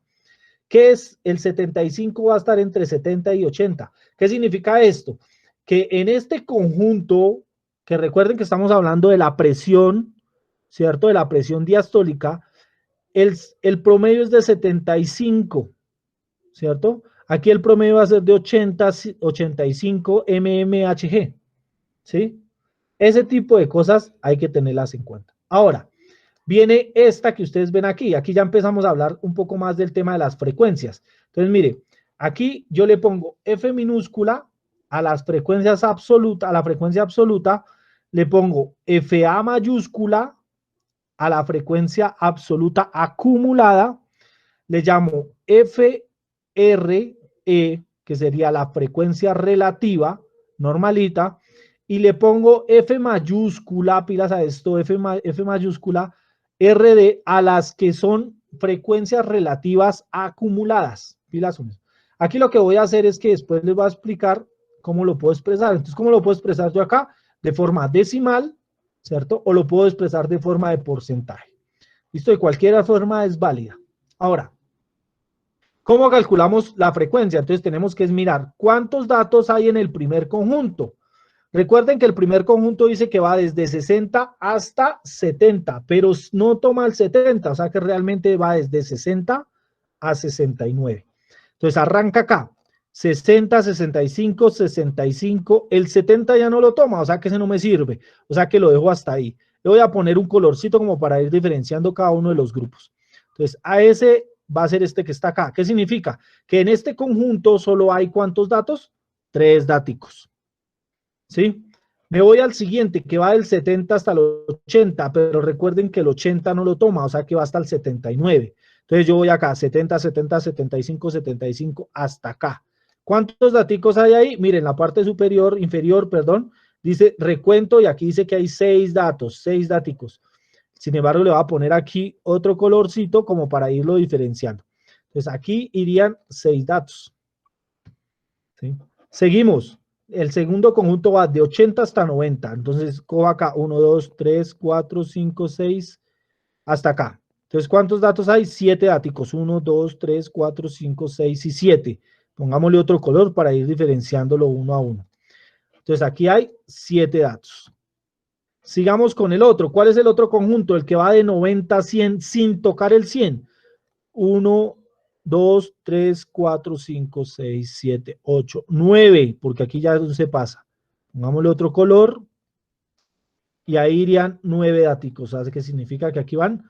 ¿Qué es? El 75 va a estar entre 70 y 80. ¿Qué significa esto? Que en este conjunto, que recuerden que estamos hablando de la presión, ¿cierto? De la presión diastólica, el promedio es de 75, ¿cierto? Aquí el promedio va a ser de 85 mmHg, ¿sí? Ese tipo de cosas hay que tenerlas en cuenta. Ahora, viene esta que ustedes ven aquí. Aquí ya empezamos a hablar un poco más del tema de las frecuencias. Entonces, mire, aquí yo le pongo F minúscula a las frecuencias absolutas, a la frecuencia absoluta, le pongo FA mayúscula a la frecuencia absoluta acumulada, le llamo FRE, que sería la frecuencia relativa normalita, y le pongo F mayúscula, pilas a esto, F mayúscula, RD a las que son frecuencias relativas acumuladas, pilas unas. Aquí lo que voy a hacer es que después les voy a explicar cómo lo puedo expresar. Entonces, ¿cómo lo puedo expresar yo acá? De forma decimal, ¿cierto? O lo puedo expresar de forma de porcentaje. ¿Listo? De cualquier forma es válida. Ahora, ¿cómo calculamos la frecuencia? Entonces tenemos que mirar cuántos datos hay en el primer conjunto. Recuerden que el primer conjunto dice que va desde 60 hasta 70, pero no toma el 70, o sea que realmente va desde 60 a 69. Entonces arranca acá, 60, 65, 65, el 70 ya no lo toma, o sea que ese no me sirve, o sea que lo dejo hasta ahí. Le voy a poner un colorcito como para ir diferenciando cada uno de los grupos. Entonces a ese va a ser este que está acá. ¿Qué significa? Que en este conjunto solo hay ¿cuántos datos? 3 daticos. ¿Sí? Me voy al siguiente, que va del 70 hasta el 80, pero recuerden que el 80 no lo toma, o sea que va hasta el 79. Entonces yo voy acá, 70, 70, 75, 75, hasta acá. ¿Cuántos daticos hay ahí? Miren, la parte inferior, perdón, dice recuento y aquí dice que hay 6 datos, 6 daticos. Sin embargo, le voy a poner aquí otro colorcito como para irlo diferenciando. Entonces aquí irían 6 datos. ¿Sí? Seguimos. El segundo conjunto va de 80 hasta 90. Entonces, cojo acá 1, 2, 3, 4, 5, 6, hasta acá. Entonces, ¿cuántos datos hay? 7 dáticos. 1, 2, 3, 4, 5, 6 y 7. Pongámosle otro color para ir diferenciándolo uno a uno. Entonces, aquí hay 7 datos. Sigamos con el otro. ¿Cuál es el otro conjunto? El que va de 90 a 100 sin tocar el 100. 1, 2, 3, 4, 5, 6, 7, 8, 9, porque aquí ya se pasa. Pongámosle otro color y ahí irían 9 daticos. ¿Sabes qué significa? Que aquí van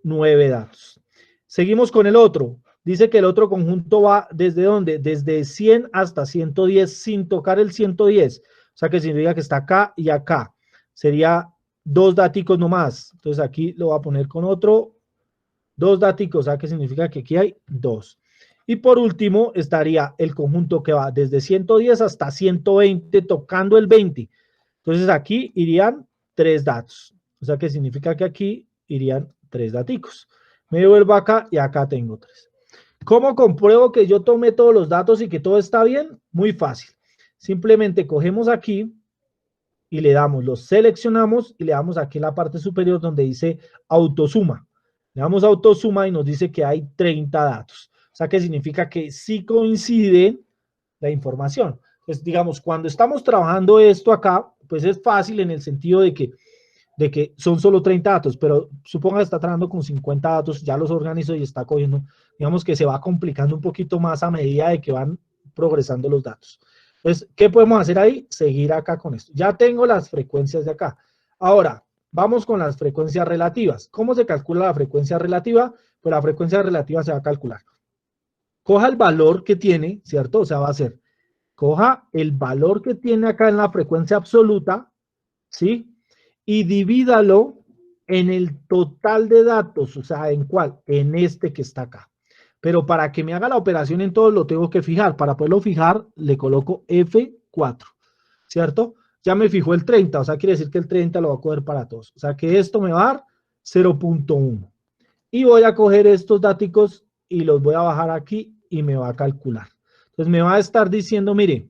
9 datos. Seguimos con el otro. Dice que el otro conjunto va ¿desde dónde? Desde 100 hasta 110 sin tocar el 110. O sea que significa que está acá y acá. Sería 2 daticos nomás. Entonces aquí lo voy a poner con otro. 2 daticos, o sea que significa que aquí hay 2. Y por último estaría el conjunto que va desde 110 hasta 120 tocando el 20. Entonces aquí irían 3 datos. O sea que significa que aquí irían 3 daticos. Me devuelvo acá y acá tengo 3. ¿Cómo compruebo que yo tomé todos los datos y que todo está bien? Muy fácil. Simplemente cogemos aquí y le damos, los seleccionamos y le damos aquí en la parte superior donde dice autosuma. Le damos autosuma y nos dice que hay 30 datos. O sea que significa que sí coincide la información. Entonces, digamos, cuando estamos trabajando esto acá, pues es fácil en el sentido de que son solo 30 datos, pero suponga que está trabajando con 50 datos, ya los organizo y está cogiendo, digamos que se va complicando un poquito más a medida de que van progresando los datos. Entonces, ¿qué podemos hacer ahí? Seguir acá con esto. Ya tengo las frecuencias de acá. Ahora, vamos con las frecuencias relativas. ¿Cómo se calcula la frecuencia relativa? Pues la frecuencia relativa se va a calcular. Coja el valor que tiene, ¿cierto? O sea, va a ser, coja el valor que tiene acá en la frecuencia absoluta, ¿sí? Y divídalo en el total de datos, o sea, ¿en cuál? En este que está acá. Pero para que me haga la operación en todo lo tengo que fijar. Para poderlo fijar, le coloco F4, ¿cierto? Ya me fijó el 30, o sea, quiere decir que el 30 lo va a coger para todos. O sea, que esto me va a dar 0.1. Y voy a coger estos datos y los voy a bajar aquí y me va a calcular. Entonces me va a estar diciendo, mire,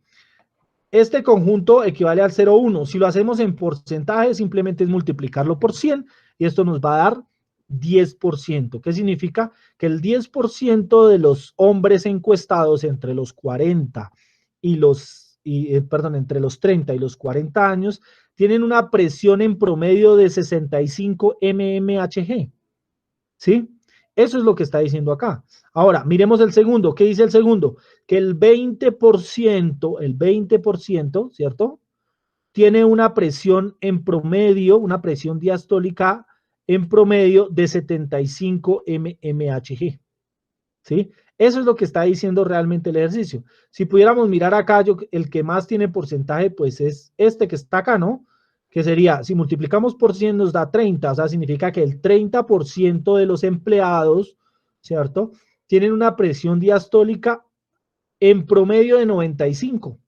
Este conjunto equivale al 0,1. Si lo hacemos en porcentaje, simplemente es multiplicarlo por 100 y esto nos va a dar 10%. ¿Qué significa? Que el 10% de los hombres encuestados entre los 40 y entre los 30 y los 40 años tienen una presión en promedio de 65 mmHg. ¿Sí? Eso es lo que está diciendo acá. Ahora, miremos el segundo. ¿Qué dice el segundo? Que el 20%, ¿cierto? Tiene una presión en promedio, una presión diastólica en promedio de 75 mmHg. ¿Sí? Eso es lo que está diciendo realmente el ejercicio. Si pudiéramos mirar acá, el que más tiene porcentaje, pues es este que está acá, ¿no? Que sería, si multiplicamos por 100 nos da 30, o sea, significa que el 30% de los empleados, ¿cierto? Tienen una presión diastólica en promedio de 95,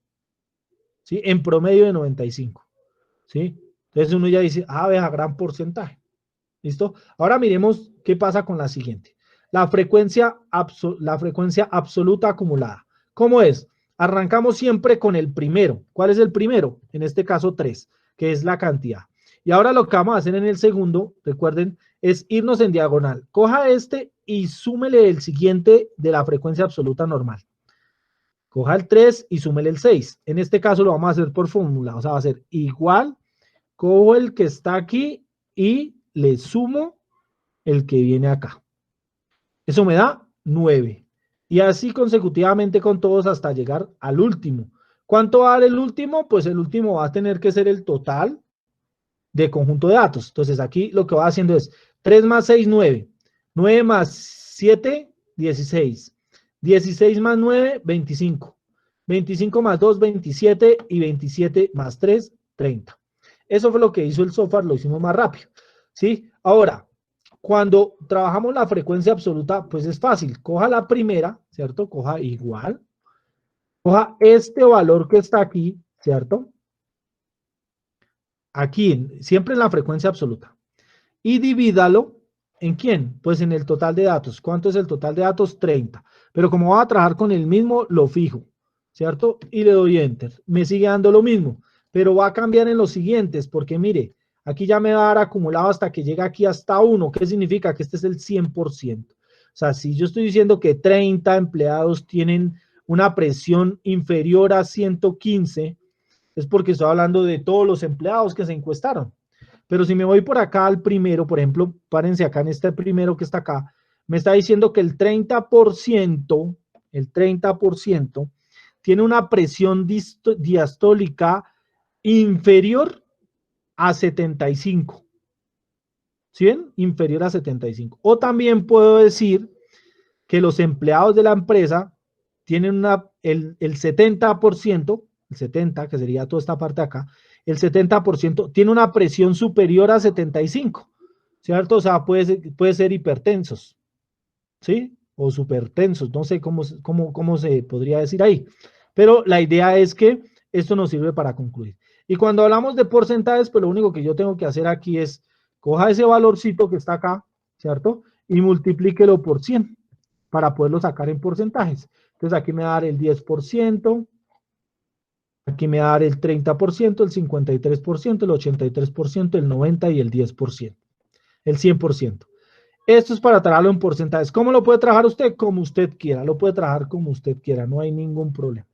¿sí? En promedio de 95, ¿sí? Entonces uno ya dice, vea, gran porcentaje, ¿listo? Ahora miremos qué pasa con la siguiente. La frecuencia absoluta acumulada. ¿Cómo es? Arrancamos siempre con el primero. ¿Cuál es el primero? En este caso 3, que es la cantidad. Y ahora lo que vamos a hacer en el segundo, recuerden, es irnos en diagonal. Coja este y súmele el siguiente de la frecuencia absoluta normal. Coja el 3 y súmele el 6. En este caso lo vamos a hacer por fórmula. O sea, va a ser igual, cojo el que está aquí y le sumo el que viene acá. Eso me da 9. Y así consecutivamente con todos hasta llegar al último. ¿Cuánto va a dar el último? Pues el último va a tener que ser el total de conjunto de datos. Entonces aquí lo que va haciendo es 3 más 6, 9. 9 más 7, 16. 16 más 9, 25. 25 más 2, 27. Y 27 más 3, 30. Eso fue lo que hizo el software, lo hicimos más rápido. ¿Sí? Ahora, cuando trabajamos la frecuencia absoluta, pues es fácil. Coja la primera, ¿cierto? Coja igual. Coja este valor que está aquí, ¿cierto? Aquí, siempre en la frecuencia absoluta. Y divídalo, ¿en quién? Pues en el total de datos. ¿Cuánto es el total de datos? 30. Pero como voy a trabajar con el mismo, lo fijo, ¿cierto? Y le doy Enter. Me sigue dando lo mismo, pero va a cambiar en los siguientes, porque mire, aquí ya me va a dar acumulado hasta que llega aquí hasta 1. ¿Qué significa? Que este es el 100%. O sea, si yo estoy diciendo que 30 empleados tienen una presión inferior a 115, es porque estoy hablando de todos los empleados que se encuestaron. Pero si me voy por acá al primero, por ejemplo, párense acá en este primero que está acá, me está diciendo que el 30% tiene una presión diastólica inferior a 75. ¿Sí ven? Inferior a 75. O también puedo decir que los empleados de la empresa tienen el 70%, el 70%, que sería toda esta parte de acá, el 70% tiene una presión superior a 75, ¿cierto? O sea, puede ser hipertensos, ¿sí? O supertensos, no sé cómo se podría decir ahí. Pero la idea es que esto nos sirve para concluir. Y cuando hablamos de porcentajes, pues lo único que yo tengo que hacer aquí es, coja ese valorcito que está acá, ¿cierto? Y multiplíquelo por 100 para poderlo sacar en porcentajes. Entonces aquí me va a dar el 10%, aquí me va a dar el 30%, el 53%, el 83%, el 90% y el 10%, el 100%. Esto es para trabajarlo en porcentajes. ¿Cómo lo puede trabajar usted? Como usted quiera, lo puede trabajar como usted quiera, no hay ningún problema.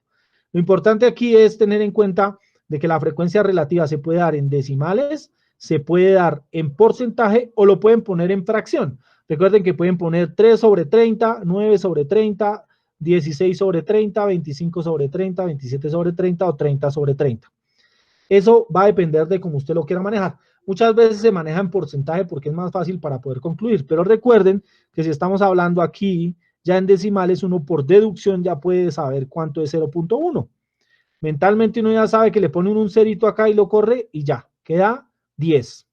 Lo importante aquí es tener en cuenta de que la frecuencia relativa se puede dar en decimales, se puede dar en porcentaje o lo pueden poner en fracción. Recuerden que pueden poner 3 sobre 30, 9 sobre 30, 16 sobre 30, 25 sobre 30, 27 sobre 30 o 30 sobre 30. Eso va a depender de cómo usted lo quiera manejar. Muchas veces se maneja en porcentaje porque es más fácil para poder concluir, pero recuerden que si estamos hablando aquí ya en decimales, uno por deducción ya puede saber cuánto es 0.1. Mentalmente uno ya sabe que le pone un cerito acá y lo corre y ya, queda 10.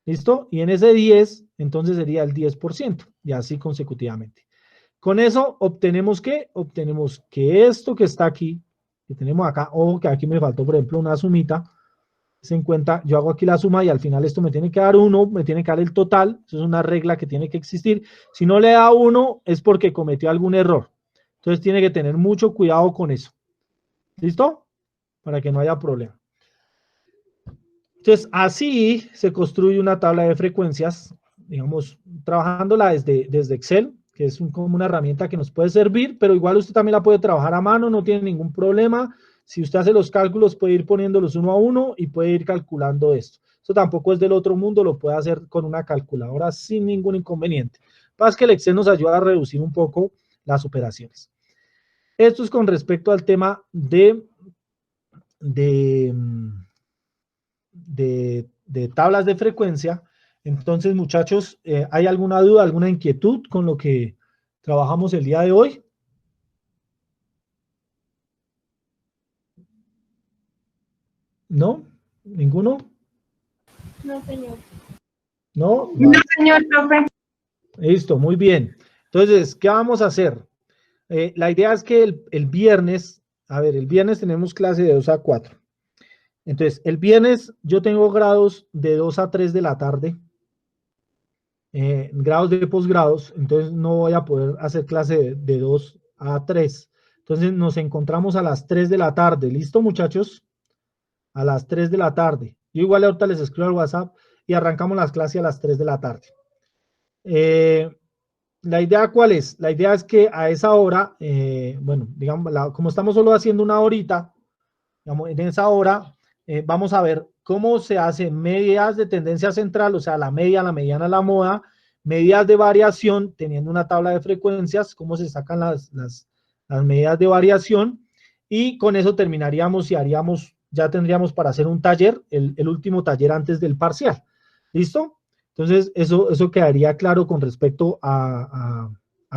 ¿Listo? Y en ese 10, entonces sería el 10%, y así consecutivamente. Con eso obtenemos ¿qué? Obtenemos que esto que está aquí, que tenemos acá, ojo que aquí me faltó, por ejemplo, una sumita, se encuentra, yo hago aquí la suma y al final esto me tiene que dar 1, me tiene que dar el total, eso es una regla que tiene que existir. Si no le da 1 es porque cometió algún error. Entonces tiene que tener mucho cuidado con eso. ¿Listo? para que no haya problema. Entonces, así se construye una tabla de frecuencias, digamos, trabajándola desde Excel, que es como una herramienta que nos puede servir, pero igual usted también la puede trabajar a mano, no tiene ningún problema. Si usted hace los cálculos, puede ir poniéndolos uno a uno y puede ir calculando esto. Eso tampoco es del otro mundo, lo puede hacer con una calculadora sin ningún inconveniente. Pasa que el Excel nos ayuda a reducir un poco las operaciones. Esto es con respecto al tema de tablas de frecuencia. Entonces, muchachos, ¿hay alguna duda, alguna inquietud con lo que trabajamos el día de hoy? ¿No? ¿Ninguno? No, señor. ¿No? No, señor profe. Listo, muy bien. Entonces, ¿qué vamos a hacer? La idea es que el viernes, a ver, el viernes tenemos clase de 2 a 4. Entonces, el viernes yo tengo grados de 2 a 3 de la tarde, grados de posgrados, entonces no voy a poder hacer clase de 2 a 3. Entonces nos encontramos a las 3 de la tarde. ¿Listo, muchachos? A las 3 de la tarde. Yo igual ahorita les escribo al WhatsApp y arrancamos las clases a las 3 de la tarde. ¿La idea cuál es? La idea es que a esa hora, bueno, digamos, como estamos solo haciendo una horita, digamos, en esa hora vamos a ver cómo se hacen medidas de tendencia central, o sea, la media, la mediana, la moda, medidas de variación, teniendo una tabla de frecuencias, cómo se sacan las medidas de variación, y con eso terminaríamos y haríamos, ya tendríamos para hacer un taller, el último taller antes del parcial. ¿Listo? Entonces, eso quedaría claro con respecto a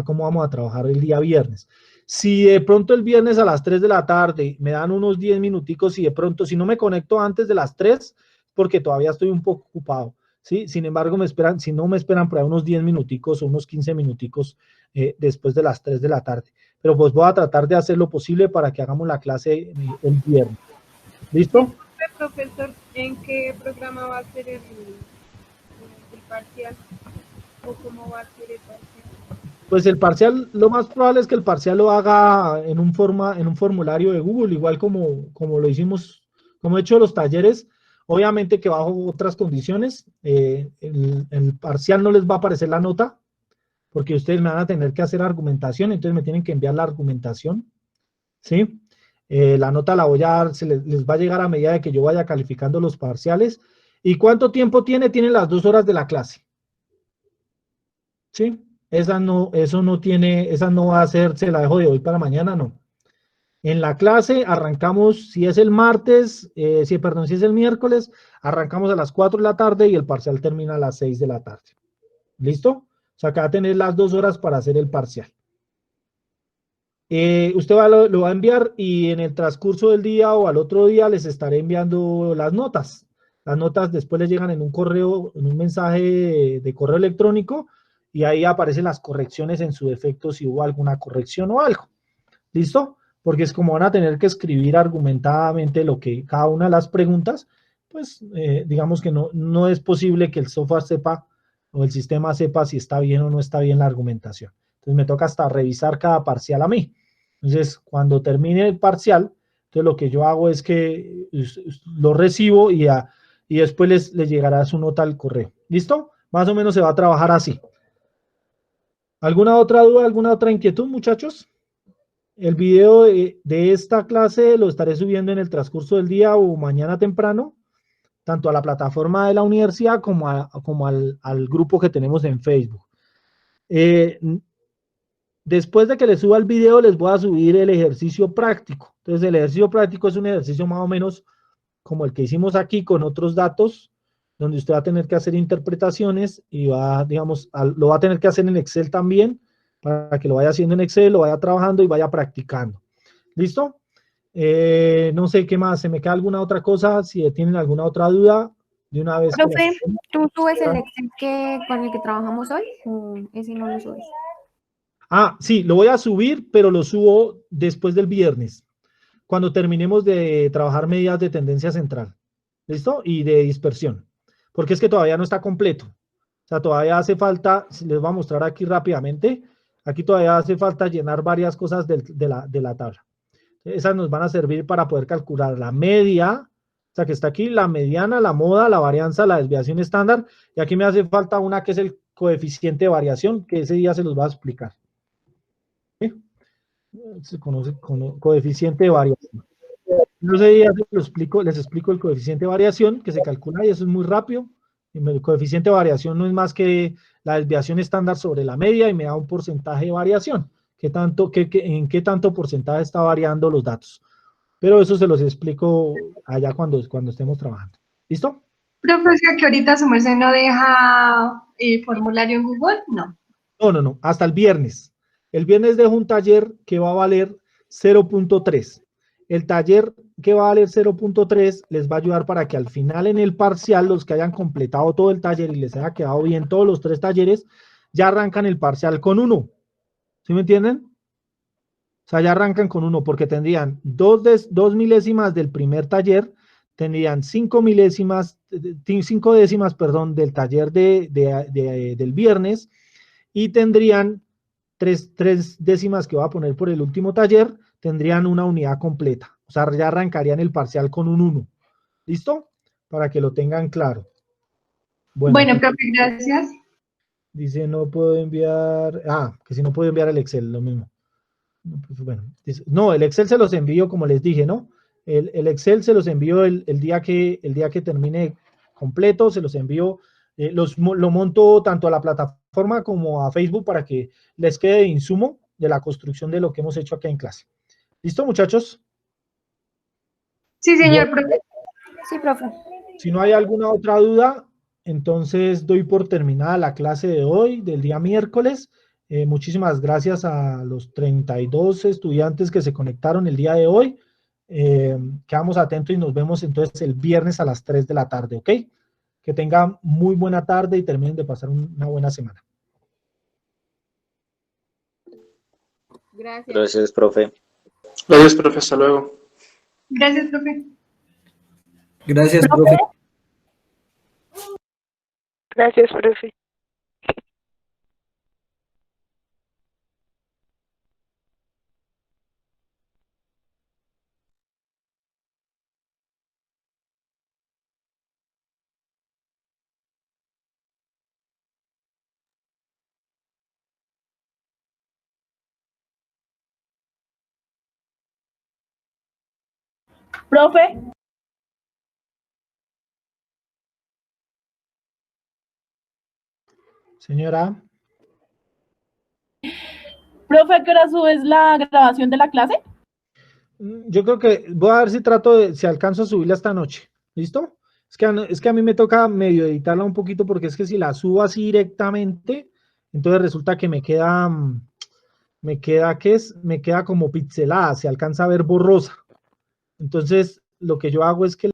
cómo vamos a trabajar el día viernes. Si de pronto el viernes a las 3 de la tarde me dan unos 10 minuticos y de pronto, si no me conecto antes de las 3, porque todavía estoy un poco ocupado, ¿sí? Sin embargo, si no me esperan por ahí unos 10 minuticos o unos 15 minuticos después de las 3 de la tarde. Pero pues voy a tratar de hacer lo posible para que hagamos la clase el viernes. ¿Listo? Profesor, ¿en qué programa va a ser el parcial? ¿O cómo va a ser el parcial? Pues el parcial, lo más probable es que el parcial lo haga en un formulario de Google, igual como lo hicimos, como he hecho los talleres, obviamente que bajo otras condiciones. El parcial no les va a aparecer la nota, porque ustedes me van a tener que hacer argumentación, entonces me tienen que enviar la argumentación, ¿sí? La nota la voy a dar, les va a llegar a medida de que yo vaya calificando los parciales. ¿Y cuánto tiempo tiene? Tienen las 2 horas de la clase, ¿sí? Esa no va a ser, se la dejo de hoy para mañana, no. En la clase arrancamos, si es el martes, si es el miércoles, arrancamos a las 4 de la tarde y el parcial termina a las 6 de la tarde. ¿Listo? O sea, que va a tener las 2 horas para hacer el parcial. Usted lo va a enviar y en el transcurso del día o al otro día les estaré enviando las notas. Las notas después les llegan en un correo, en un mensaje de correo electrónico, y ahí aparecen las correcciones en su defecto si hubo alguna corrección o algo. ¿Listo? Porque es como van a tener que escribir argumentadamente lo que cada una de las preguntas, pues digamos que no es posible que el software sepa o el sistema sepa si está bien o no está bien la argumentación. Entonces me toca hasta revisar cada parcial a mí. Entonces cuando termine el parcial, entonces lo que yo hago es que lo recibo y después les llegará su nota al correo. ¿Listo? Más o menos se va a trabajar así. ¿Alguna otra duda, alguna otra inquietud, muchachos? El video de esta clase lo estaré subiendo en el transcurso del día o mañana temprano, tanto a la plataforma de la universidad como al grupo que tenemos en Facebook. Después de que les suba el video, les voy a subir el ejercicio práctico. Entonces, el ejercicio práctico es un ejercicio más o menos como el que hicimos aquí con otros datos, donde usted va a tener que hacer interpretaciones y lo va a tener que hacer en Excel también, para que lo vaya haciendo en Excel, lo vaya trabajando y vaya practicando. ¿Listo? No sé qué más, ¿se me queda alguna otra cosa? Si tienen alguna otra duda, de una vez. Profe, ¿tú subes el Excel con el que trabajamos hoy o ese no lo subes? Ah, sí, lo voy a subir, pero lo subo después del viernes, cuando terminemos de trabajar medidas de tendencia central. ¿Listo? Y de dispersión. Porque es que todavía no está completo. O sea, todavía hace falta, les voy a mostrar aquí rápidamente, aquí todavía hace falta llenar varias cosas de la tabla. Esas nos van a servir para poder calcular la media, o sea que está aquí la mediana, la moda, la varianza, la desviación estándar, y aquí me hace falta una que es el coeficiente de variación, que ese día se los va a explicar. ¿Sí? Se conoce como coeficiente de variación. Ese día les explico el coeficiente de variación que se calcula y eso es muy rápido. El coeficiente de variación no es más que la desviación estándar sobre la media y me da un porcentaje de variación. ¿En qué tanto porcentaje está variando los datos? Pero eso se los explico allá cuando estemos trabajando. ¿Listo? Profesor, que ahorita su merced no deja el formulario en Google, no. No, hasta el viernes. El viernes dejo un taller que va a valer 0.3. El taller que va a valer 0.3 les va a ayudar para que al final en el parcial, los que hayan completado todo el taller y les haya quedado bien todos los 3 talleres, ya arrancan el parcial con 1. ¿Sí me entienden? O sea, ya arrancan con 1 porque tendrían 2 milésimas del primer taller, tendrían 5 décimas, perdón, del taller del viernes y tendrían 3 décimas que voy a poner por el último taller, tendrían una unidad completa. O sea, ya arrancarían el parcial con un 1. ¿Listo? Para que lo tengan claro. Bueno, profe, gracias. Dice, no puedo enviar... que si no puedo enviar el Excel, lo mismo. Bueno, no, el Excel se los envío como les dije, ¿no? El Excel se los envío el día que termine completo, se los envío, lo monto tanto a la plataforma como a Facebook para que les quede de insumo de la construcción de lo que hemos hecho acá en clase. ¿Listo, muchachos? Sí, señor profe. Sí, profe. Si no hay alguna otra duda, entonces doy por terminada la clase de hoy, del día miércoles. Muchísimas gracias a los 32 estudiantes que se conectaron el día de hoy. Quedamos atentos y nos vemos entonces el viernes a las 3 de la tarde, ¿ok? Que tengan muy buena tarde y terminen de pasar una buena semana. Gracias. Gracias, profe. Gracias, profe. Hasta luego. Gracias, profe. Gracias, profe. Gracias, profe. Profe. Señora. Profe, ¿a qué hora subes la grabación de la clase? Yo creo que voy a ver si si alcanzo a subirla esta noche. ¿Listo? Es que a mí me toca medio editarla un poquito porque es que si la subo así directamente, entonces resulta que me queda como pixelada, se alcanza a ver borrosa. Entonces, lo que yo hago es que